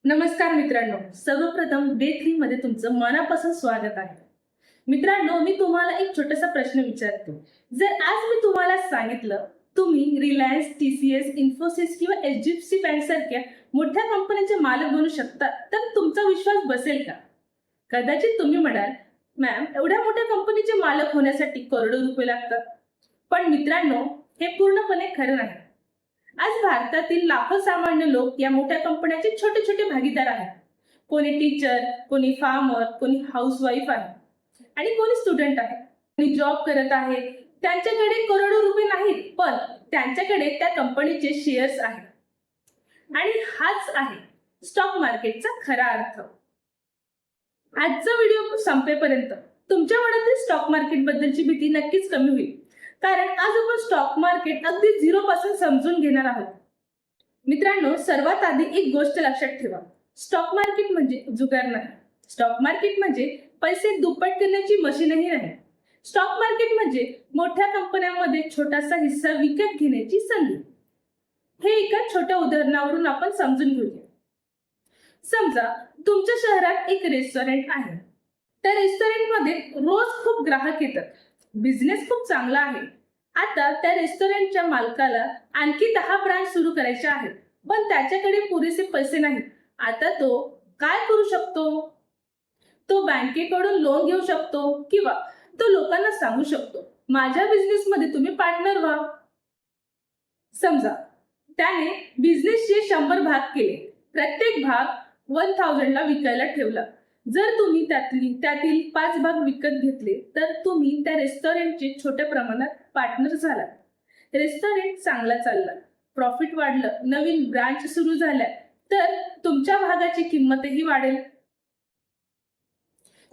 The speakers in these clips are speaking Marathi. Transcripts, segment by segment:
नमस्कार मित्रांनो, सर्वप्रथम डे 3 मध्ये तुमचं मनापासून स्वागत आहे. मित्रांनो, मी तुम्हाला एक छोटासा प्रश्न विचारतो. जर आज मी तुम्हाला सांगितलं, तुम्ही रिलायन्स, TCS, इन्फोसिस किंवा HDFC बँक सारख्या मोठ्या कंपन्यांचे मालक बनू शकता, तर तुमचा विश्वास बसेल का? कदाचित तुम्ही म्हणाल, मॅम, एवढ्या मोठ्या कंपनीचे मालक होण्यासाठी करोडो रुपये लागतात. पण मित्रांनो, हे पूर्णपणे खरं नाही. आज भारतातील लाखो सामान्य लोक या मोठ्या कंपन्यांचे छोटे छोटे भागीदार आहेत. कोणी टीचर, कोणी फार्मर, कोणी हाऊसवाईफ आहे आणि कोणी स्टुडंट आहे, कोणी जॉब करत आहे. त्यांच्याकडे करोडो रुपये नाहीत, पण त्यांच्याकडे त्या कंपनीचे शेअर्स आहेत. आणि हाच आहे स्टॉक मार्केटचा खरा अर्थ. आजचा व्हिडिओ संपेपर्यंत तुमच्या मनातील स्टॉक मार्केट बद्दलची भीती नक्कीच कमी होईल, कारण आज आपण स्टॉक मार्केट अगदी 0 पासून समजून घेणार आहोत. मित्रांनो, सर्वात आधी एक गोष्ट लक्षात ठेवा. स्टॉक मार्केट म्हणजे जुगार नाही. स्टॉक मार्केट म्हणजे पैसे दुप्पट करण्याची मशीनही नाही. स्टॉक मार्केट म्हणजे मोठ्या कंपन्यांमध्ये छोटासा हिस्सा विकत घेण्याची संधी. हे एका छोट्या उदाहरणावरून आपण समजून घेऊया. समजा तुमच्या शहरात एक रेस्टॉरंट आहे. त्या रेस्टॉरंटमध्ये रोज खूप ग्राहक येतात. बिझनेस खूप चांगला आहे. आता त्या रेस्टॉरंटच्या मालकाला आणखी 10 ब्रांच सुरू करायच्या आहेत, पण त्याच्याकडे पुरेसे पैसे नाहीत. आता तो काय करू शकतो? तो बँकेकडून लोन घेऊ शकतो किंवा तो लोकांना सांगू शकतो, माझ्या बिझनेसमध्ये तुम्ही पार्टनर व्हा. समजा त्याने बिझनेसचे 100 भाग केले. प्रत्येक भाग 1000 ला विकायला ठेवला. जर तुम्ही त्यातील 5 भाग विकत घेतले, तर तुम्ही त्या रेस्टॉरंटचे छोट्या प्रमाणात पार्टनर झाला. रेस्टॉरंट चांगला चालला, प्रॉफिट वाढलं, नवीन ब्रांच सुरू झाल्या, तर तुमच्या भागाची किंमतही वाढेल.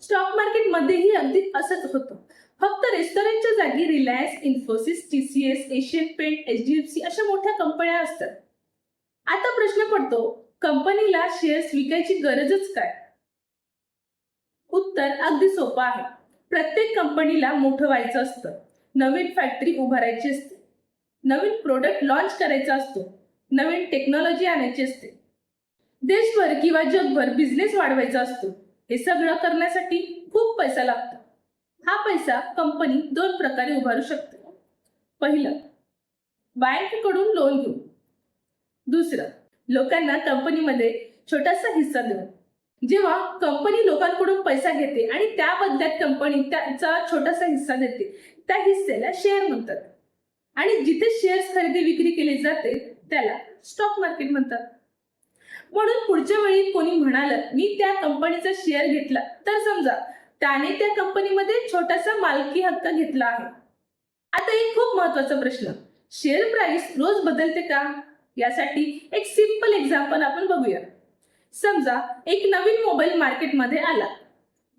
स्टॉक मार्केट मध्येही अगदी असंच होतं. फक्त रेस्टॉरंटच्या जागी रिलायन्स, इन्फोसिस, TCS, एशियन पेंट, HDFC अशा मोठ्या कंपन्या असतात. आता प्रश्न पडतो, कंपनीला शेअर्स विकायची गरजच काय? उत्तर अगदी सोपं आहे. प्रत्येक कंपनीला मोठं व्हायचं असतं, नवीन फॅक्टरी उभारायची असते, नवीन प्रोडक्ट लॉन्च करायचा असतो, नवीन टेक्नॉलॉजी आणायची असते, देशभर किंवा जगभर बिझनेस वाढवायचा असतो. हे सगळं करण्यासाठी खूप पैसा लागतो. हा पैसा कंपनी 2 प्रकारे उभारू शकते. पहिलं, बँकेकडून लोन घेऊन. दुसरं, लोकांना कंपनीमध्ये छोटासा हिस्सा देऊन. जेव्हा कंपनी लोकांकडून पैसा घेते आणि त्या बदल्यात कंपनी त्याचा छोटासा हिस्सा देते, त्या हिस्सेला शेअर म्हणतात. आणि जिथे शेअर्स खरेदी विक्री केली जाते त्याला स्टॉक मार्केट म्हणतात. म्हणून पुढच्या वेळी कोणी म्हणालं, मी त्या कंपनीचा शेअर घेतला, तर समजा त्याने त्या कंपनीमध्ये छोटासा मालकी हक्क घेतला आहे. आता एक खूप महत्वाचा प्रश्न, शेअर प्राइस रोज बदलते का? यासाठी एक सिंपल एक्झाम्पल आपण बघूया. समजा एक नवीन मोबाईल मार्केटमध्ये आला.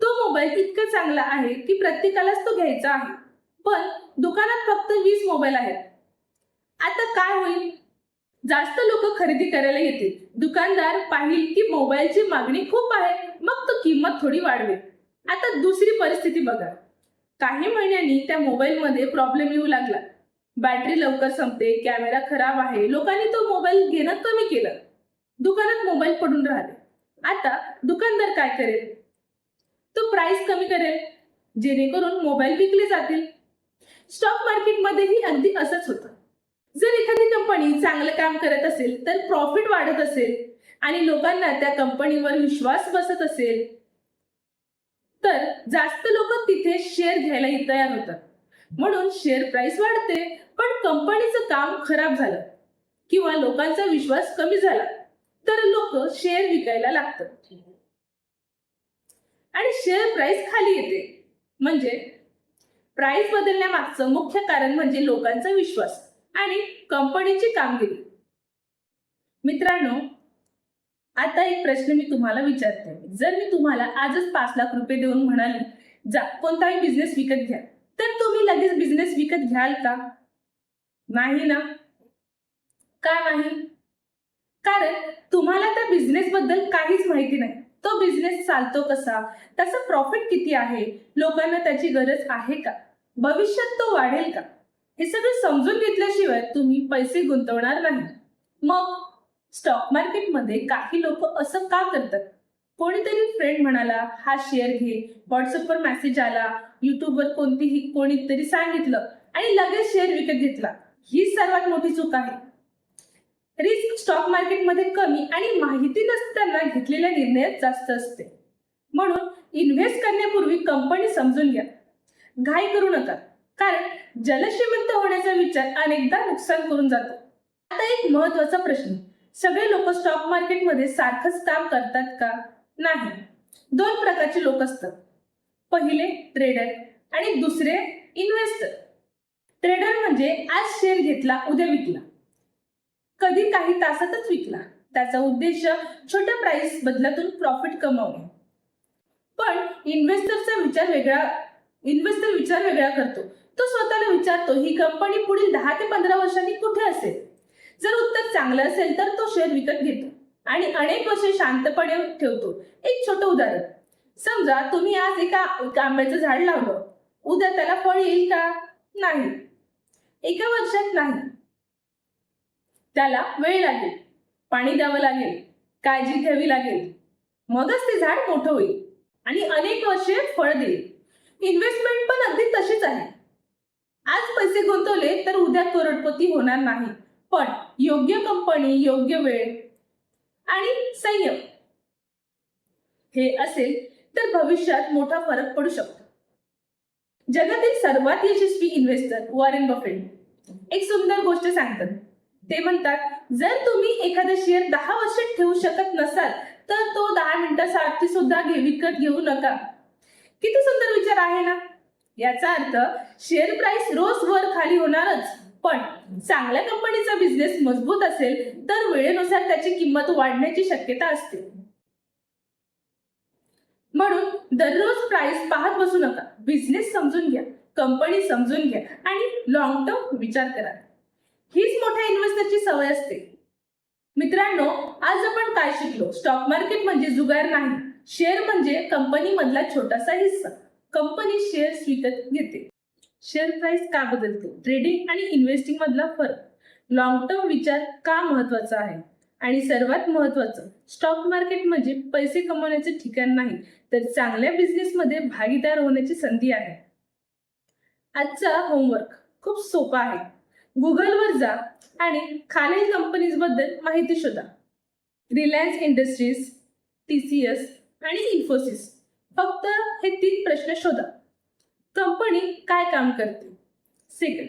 तो मोबाईल इतका चांगला आहे की प्रत्येकालाच तो घ्यायचा आहे, पण दुकानात फक्त 20 मोबाईल आहेत. आता काय होईल? जास्त लोक खरेदी करायला येतील. दुकानदार पाहिल की मोबाईलची मागणी खूप आहे, मग तो किंमत थोडी वाढवेल. आता दुसरी परिस्थिती बघा. काही महिन्यांनी त्या मोबाईलमध्ये प्रॉब्लेम येऊ लागला. बॅटरी लवकर संपते, कॅमेरा खराब आहे. लोकांनी तो मोबाईल घेणं कमी केलं. दुकानात मोबाईल पडून राहिले. आता दुकानदार काय करेल? तो प्राइस कमी करेल, जेणेकरून मोबाईल विकले जातील. स्टॉक मार्केटमध्येही अगदी असंच होतं. जर एखादी कंपनी चांगलं काम करत असेल, तर प्रॉफिट वाढत असेल आणि लोकांना त्या कंपनीवर विश्वास बसत असेल, तर जास्त लोक तिथे शेअर घ्यायला तयार होतात. म्हणून शेअर प्राइस वाढते. पण कंपनीचं काम खराब झालं किंवा लोकांचा विश्वास कमी झाला, तर लोक शेअर विकायला लागतात आणि शेअर प्राइस खाली येते. म्हणजे प्राइस बदलण्यामागचं मुख्य कारण म्हणजे लोकांचा विश्वास आणि कंपनीची कामगिरी. मित्रांनो, आता एक प्रश्न मी तुम्हाला विचारते. जर मी तुम्हाला आजच 5 लाख रुपये देऊन म्हणाले, जा कोणताही बिझनेस विकत घ्या, तर तुम्ही लगेच बिझनेस विकत घ्याल का? नाही ना. का नाही? कारण तुम्हाला त्या बिझनेस बद्दल काहीच माहिती नाही. तो बिझनेस चालतो कसा, त्याचा प्रॉफिट किती आहे, लोकांना त्याची गरज आहे का, भविष्यात तो वाढेल का, हे सगळं समजून घेतल्याशिवाय तुम्ही पैसे गुंतवणार नाही. मग स्टॉक मार्केटमध्ये काही लोक असं का करतात? कोणीतरी फ्रेंड म्हणाला हा शेअर घे, व्हॉट्सअपवर मेसेज आला, युट्यूबवर कोणीतरी सांगितलं आणि लगेच शेअर विकत घेतला. ही सर्वात मोठी चूक आहे. रिस्क स्टॉक मार्केटमध्ये कमी आणि माहिती नसताना घेतलेल्या निर्णयात जास्त असते. म्हणून इन्व्हेस्ट करण्यापूर्वी कंपनी समजून घ्या. घाई करू नका, कारण जलश्रीमंत होण्याचा विचार अनेकदा नुकसान करून जातो. आता एक महत्वाचा प्रश्न, सगळे लोक स्टॉक मार्केटमध्ये सारखंच काम करतात का? नाही. दोन प्रकारचे लोक असतात. पहिले ट्रेडर आणि दुसरे इन्व्हेस्टर. ट्रेडर म्हणजे आज शेअर घेतला, उद्या विकला, कधी काही तासातच विकला. त्याचा उद्देश छोट्या प्राइस बदलातून प्रॉफिट कमवणे. पण इन्व्हेस्टर विचार वेगळा करतो. तो स्वतःला विचारतो ही कंपनी पुढील 10 ते 15 वर्षांनी कुठे असेल. जर उत्तर चांगलं असेल तर तो शेअर विकत घेतो आणि अनेक वर्षे शांतपणे ठेवतो. एक छोटं उदाहरण, समजा तुम्ही आज एका आंब्याचं झाड लावलं, उद्या त्याला फळ येईल का? नाही. एका वर्षात नाही. त्याला वेळ लागेल, पाणी द्यावं लागेल, काळजी घ्यावी लागेल, मगच ते झाड मोठं होईल आणि अनेक वर्षे फळ देईल. इन्व्हेस्टमेंट पण अगदी तशीच आहे. आज पैसे गुंतवले तर उद्या करोडपती होणार नाही, पण योग्य कंपनी, योग्य वेळ आणि संयम हे असेल तर भविष्यात मोठा फरक पडू शकतो. जगातील सर्वात यशस्वी इन्व्हेस्टर वॉरेन बफेट एक सुंदर गोष्ट सांगतात. ते म्हणतात, जर तुम्ही एखादा शेअर 10 वर्ष ठेवू शकत नसाल तर तो 10 मिनिटासाठी सुद्धा विकत घेऊ नका. किती सुंदर विचार आहे ना? याचा अर्थ शेअर प्राइस रोज वर खाली होणारच, पण चांगल्या कंपनीचा बिझनेस मजबूत असेल तर वेळेनुसार त्याची किंमत वाढण्याची शक्यता असते. म्हणून दररोज प्राइस पाहत बसू नका. बिझनेस समजून घ्या, कंपनी समजून घ्या आणि लॉंग टर्म विचार करा. हीच मोठ्या इन्व्हेस्टरची सवय असते. मित्रांनो, आज आपण काय शिकलो? स्टॉक मार्केट म्हणजे जुगार नाही. शेअर म्हणजे कंपनी मधला छोटासा हिस्सा. कंपनी शेअर्स विकत घेते. शेअर प्राइस का बदलते? ट्रेडिंग आणि इन्व्हेस्टिंग मधला फरक. लॉंग टर्म विचार का महत्वाचा आहे? आणि सर्वात महत्वाचं, स्टॉक मार्केट म्हणजे पैसे कमवण्याचे ठिकाण नाही, तर चांगल्या बिझनेसमध्ये भागीदार होण्याची संधी आहे. आजचा होमवर्क खूप सोपा आहे. गुगलवर जा आणि खालील कंपनीज बद्दल माहिती शोधा. रिलायन्स इंडस्ट्रीज, TCS आणि इन्फोसिस. फक्त हे 3 प्रश्न शोधा. कंपनी काय काम करते? सेकंड,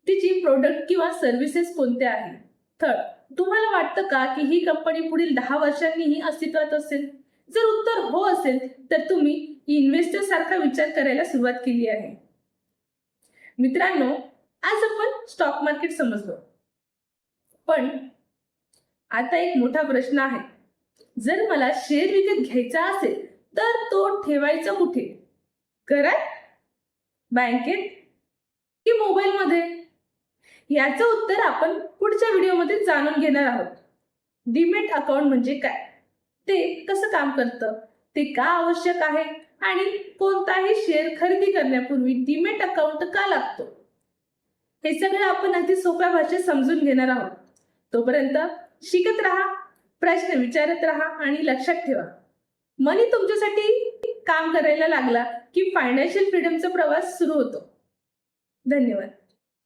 तिची प्रोडक्ट किंवा सर्व्हिसेस कोणत्या आहेत? थर्ड, तुम्हाला वाटतं का की ही कंपनी पुढील 10 वर्षांनीही अस्तित्वात असेल? जर उत्तर हो असेल तर तुम्ही इन्व्हेस्टर सारखा विचार करायला सुरुवात केली आहे. मित्रांनो, आज आपण स्टॉक मार्केट समजलो, पण आता एक मोठा प्रश्न आहे. जर मला शेअर विकत घ्यायचा असेल तर तो ठेवायचा कुठे? घरात, बँकेत की मोबाईलमध्ये? याचं उत्तर आपण पुढच्या व्हिडिओमध्ये जाणून घेणार आहोत. डीमॅट अकाउंट म्हणजे काय, ते कसं काम करतं, ते का आवश्यक आहे आणि कोणताही शेअर खरेदी करण्यापूर्वी डीमॅट अकाउंट का लागतो, हे सगळं आपण अगदी सोप्या भाषेत समजून घेणार आहोत. तोपर्यंत शिकत राहा, प्रश्न विचारत राहा आणि लक्षात ठेवा, मनी तुमच्यासाठी काम करायला लागला की फायनान्शियल फ्रीडमचा प्रवास सुरू होतो. धन्यवाद.